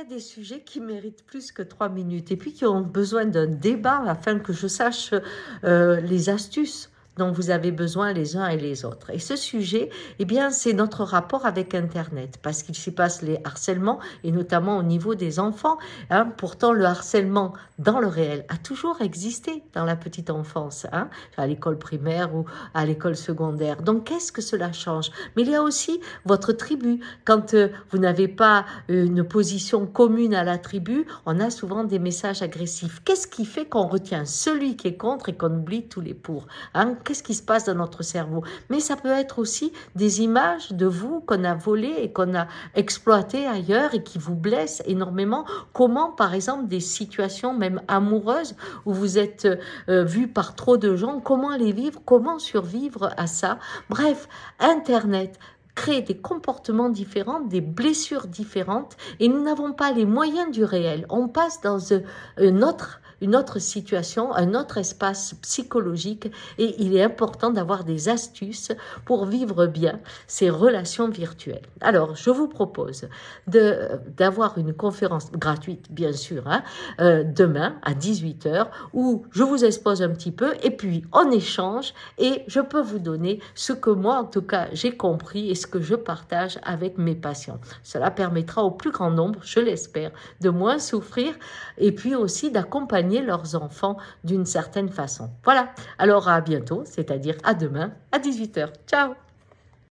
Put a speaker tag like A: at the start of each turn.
A: a des sujets qui méritent plus que 3 minutes et puis qui ont besoin d'un débat afin que je sache les astuces dont vous avez besoin les uns et les autres. Et ce sujet, eh bien, c'est notre rapport avec Internet, parce qu'il s'y passe les harcèlements, et notamment au niveau des enfants. Hein. Pourtant, le harcèlement dans le réel a toujours existé dans la petite enfance, hein, à l'école primaire ou à l'école secondaire. Donc, qu'est-ce que cela change? Mais il y a aussi votre tribu. Quand vous n'avez pas une position commune à la tribu, on a souvent des messages agressifs. Qu'est-ce qui fait qu'on retient celui qui est contre et qu'on oublie tous les pour? Hein, qu'est-ce qui se passe dans notre cerveau? Mais ça peut être aussi des images de vous qu'on a volées et qu'on a exploitées ailleurs et qui vous blessent énormément. Comment, par exemple, des situations même amoureuses où vous êtes vu par trop de gens, comment les vivre, comment survivre à ça? Bref, Internet crée des comportements différents, des blessures différentes, et nous n'avons pas les moyens du réel. On passe dans une autre situation, un autre espace psychologique, et il est important d'avoir des astuces pour vivre bien ces relations virtuelles. Alors, je vous propose d'avoir une conférence gratuite, bien sûr, hein, demain à 18h, où je vous expose un petit peu, et puis on échange, et je peux vous donner ce que moi, en tout cas, j'ai compris et ce que je partage avec mes patients. Cela permettra au plus grand nombre, je l'espère, de moins souffrir, et puis aussi d'accompagner leurs enfants d'une certaine façon. Voilà, alors à bientôt, c'est-à-dire à demain à 18h. Ciao!